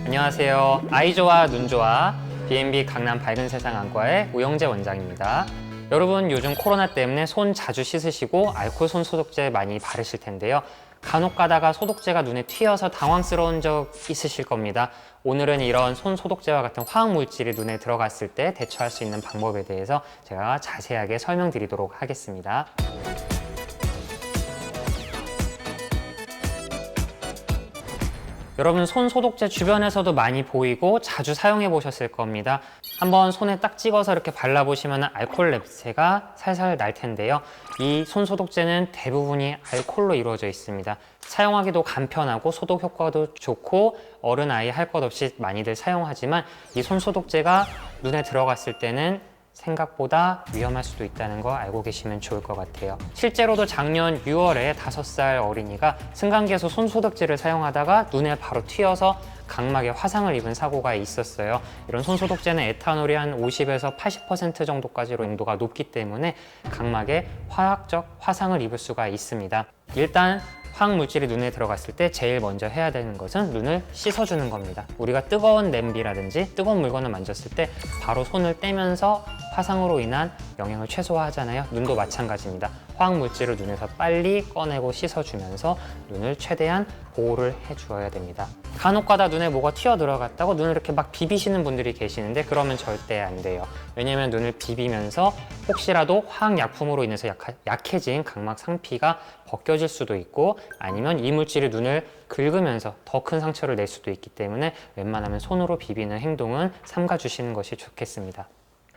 안녕하세요. 아이 좋아, 눈 좋아. B&B 강남 밝은 세상 안과의 우영재 원장입니다. 여러분 요즘 코로나 때문에 손 자주 씻으시고 알코올 손 소독제 많이 바르실 텐데요. 간혹 가다가 소독제가 눈에 튀어서 당황스러운 적 있으실 겁니다. 오늘은 이런 손 소독제와 같은 화학 물질이 눈에 들어갔을 때 대처할 수 있는 방법에 대해서 제가 자세하게 설명드리도록 하겠습니다. 여러분 손 소독제 주변에서도 많이 보이고 자주 사용해 보셨을 겁니다. 한번 손에 딱 찍어서 이렇게 발라보시면 알코올 냄새가 살살 날 텐데요. 이 손 소독제는 대부분이 알코올로 이루어져 있습니다. 사용하기도 간편하고 소독 효과도 좋고 어른 아이 할 것 없이 많이들 사용하지만 이 손 소독제가 눈에 들어갔을 때는 생각보다 위험할 수도 있다는 거 알고 계시면 좋을 것 같아요. 실제로도 작년 6월에 5살 어린이가 승강기에서 손소독제를 사용하다가 눈에 바로 튀어서 각막에 화상을 입은 사고가 있었어요. 이런 손소독제는 에탄올이 한 50에서 80% 정도까지로 농도가 높기 때문에 각막에 화학적 화상을 입을 수가 있습니다. 일단 화학 물질이 눈에 들어갔을 때 제일 먼저 해야 되는 것은 눈을 씻어주는 겁니다. 우리가 뜨거운 냄비라든지 뜨거운 물건을 만졌을 때 바로 손을 떼면서 화상으로 인한 영향을 최소화하잖아요. 눈도 마찬가지입니다. 화학 물질을 눈에서 빨리 꺼내고 씻어주면서 눈을 최대한 보호를 해주어야 됩니다. 간혹가다 눈에 뭐가 튀어 들어갔다고 눈을 이렇게 막 비비시는 분들이 계시는데 그러면 절대 안 돼요. 왜냐면 눈을 비비면서 혹시라도 화학약품으로 인해서 약해진 각막 상피가 벗겨질 수도 있고 아니면 이 물질이 눈을 긁으면서 더 큰 상처를 낼 수도 있기 때문에 웬만하면 손으로 비비는 행동은 삼가주시는 것이 좋겠습니다.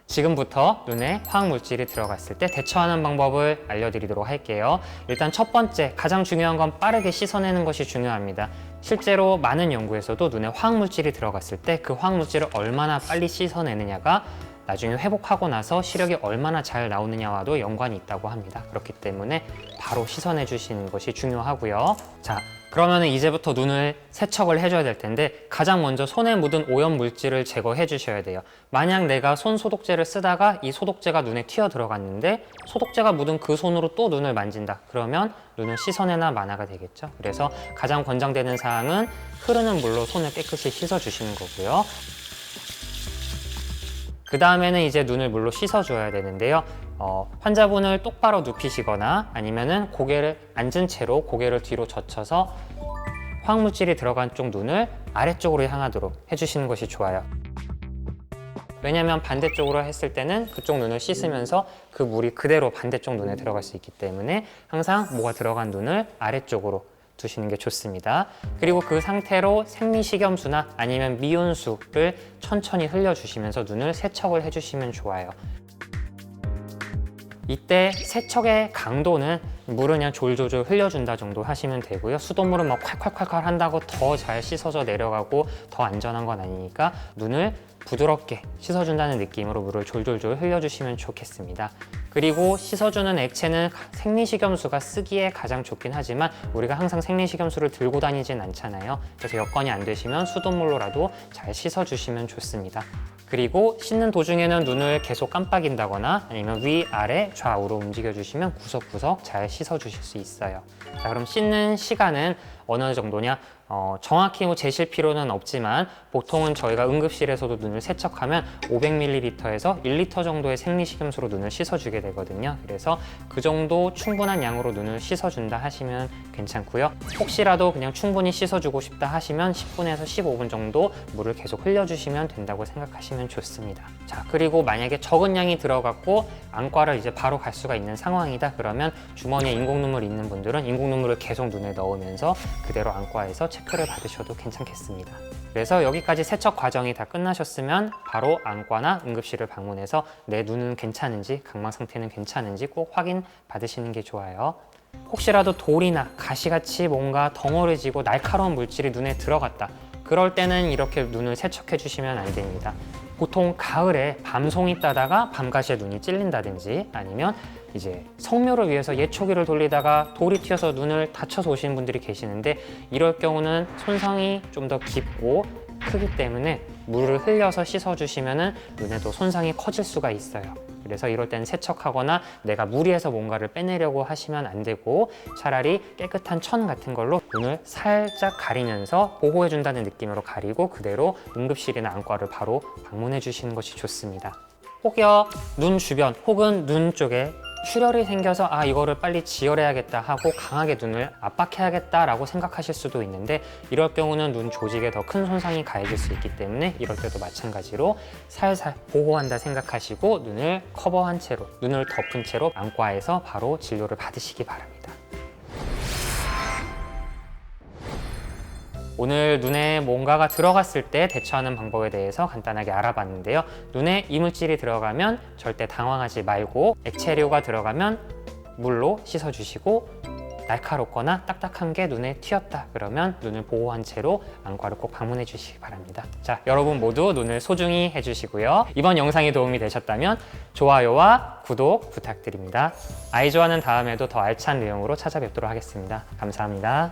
지금부터 눈에 화학물질이 들어갔을 때 대처하는 방법을 알려드리도록 할게요. 일단 첫 번째, 가장 중요한 건 빠르게 씻어내는 것이 중요합니다. 실제로 많은 연구에서도 눈에 화학물질이 들어갔을 때 그 화학물질을 얼마나 빨리 씻어내느냐가 나중에 회복하고 나서 시력이 얼마나 잘 나오느냐와도 연관이 있다고 합니다. 그렇기 때문에 바로 씻어내 주시는 것이 중요하고요. 자, 그러면 이제부터 눈을 세척을 해줘야 될 텐데 가장 먼저 손에 묻은 오염 물질을 제거해 주셔야 돼요. 만약 내가 손 소독제를 쓰다가 이 소독제가 눈에 튀어 들어갔는데 소독제가 묻은 그 손으로 또 눈을 만진다. 그러면 눈을 씻어내나 마나가 되겠죠. 그래서 가장 권장되는 사항은 흐르는 물로 손을 깨끗이 씻어 주시는 거고요. 그 다음에는 이제 눈을 물로 씻어줘야 되는데요. 환자분을 똑바로 눕히시거나 아니면은 고개를 앉은 채로 고개를 뒤로 젖혀서 화학물질이 들어간 쪽 눈을 아래쪽으로 향하도록 해주시는 것이 좋아요. 왜냐하면 반대쪽으로 했을 때는 그쪽 눈을 씻으면서 그 물이 그대로 반대쪽 눈에 들어갈 수 있기 때문에 항상 뭐가 들어간 눈을 아래쪽으로 두시는 게 좋습니다. 그리고 그 상태로 생리식염수나 아니면 미온수를 천천히 흘려주시면서 눈을 세척을 해주시면 좋아요. 이때 세척의 강도는 물은 그냥 졸졸졸 흘려준다 정도 하시면 되고요. 수돗물은 막 콸콸콸콸 한다고 더 잘 씻어져 내려가고 더 안전한 건 아니니까 눈을 부드럽게 씻어준다는 느낌으로 물을 졸졸졸 흘려주시면 좋겠습니다. 그리고 씻어주는 액체는 생리식염수가 쓰기에 가장 좋긴 하지만 우리가 항상 생리식염수를 들고 다니진 않잖아요. 그래서 여건이 안 되시면 수돗물로라도 잘 씻어주시면 좋습니다. 그리고 씻는 도중에는 눈을 계속 깜빡인다거나 아니면 위아래 좌우로 움직여주시면 구석구석 잘 씻어주실 수 있어요. 자, 그럼 씻는 시간은 어느 정도냐? 정확히 재실 필요는 없지만 보통은 저희가 응급실에서도 눈을 세척하면 500ml에서 1리터 정도의 생리식염수로 눈을 씻어주게 되거든요. 그래서 그 정도 충분한 양으로 눈을 씻어준다 하시면 괜찮고요. 혹시라도 그냥 충분히 씻어주고 싶다 하시면 10분에서 15분 정도 물을 계속 흘려주시면 된다고 생각하시면 좋습니다. 자, 그리고 만약에 적은 양이 들어갔고 안과를 이제 바로 갈 수가 있는 상황이다 그러면 주머니에 인공눈물 있는 분들은 인공눈물을 계속 눈에 넣으면서 그대로 안과에서 체크를 받으셔도 괜찮겠습니다. 그래서 여기까지 세척 과정이 다 끝나셨으면 바로 안과나 응급실을 방문해서 내 눈은 괜찮은지 각막 상태는 괜찮은지 꼭 확인 받으시는 게 좋아요. 혹시라도 돌이나 가시같이 뭔가 덩어리지고 날카로운 물질이 눈에 들어갔다. 그럴 때는 이렇게 눈을 세척해 주시면 안 됩니다. 보통 가을에 밤송이 따다가 밤가시에 눈이 찔린다든지 아니면 이제 성묘를 위해서 예초기를 돌리다가 돌이 튀어서 눈을 다쳐서 오시는 분들이 계시는데 이럴 경우는 손상이 좀 더 깊고 크기 때문에 물을 흘려서 씻어주시면 눈에도 손상이 커질 수가 있어요. 그래서 이럴 때는 세척하거나 내가 무리해서 뭔가를 빼내려고 하시면 안 되고 차라리 깨끗한 천 같은 걸로 눈을 살짝 가리면서 보호해준다는 느낌으로 가리고 그대로 응급실이나 안과를 바로 방문해 주시는 것이 좋습니다. 혹여 눈 주변 혹은 눈 쪽에 출혈이 생겨서 이거를 빨리 지혈해야겠다 하고 강하게 눈을 압박해야겠다 라고 생각하실 수도 있는데 이럴 경우는 눈 조직에 더 큰 손상이 가해질 수 있기 때문에 이럴 때도 마찬가지로 살살 보호한다 생각하시고 눈을 커버한 채로 눈을 덮은 채로 안과에서 바로 진료를 받으시기 바랍니다. 오늘 눈에 뭔가가 들어갔을 때 대처하는 방법에 대해서 간단하게 알아봤는데요. 눈에 이물질이 들어가면 절대 당황하지 말고 액체류가 들어가면 물로 씻어주시고 날카롭거나 딱딱한 게 눈에 튀었다 그러면 눈을 보호한 채로 안과를 꼭 방문해 주시기 바랍니다. 자, 여러분 모두 눈을 소중히 해주시고요. 이번 영상이 도움이 되셨다면 좋아요와 구독 부탁드립니다. 아이조아는 다음에도 더 알찬 내용으로 찾아뵙도록 하겠습니다. 감사합니다.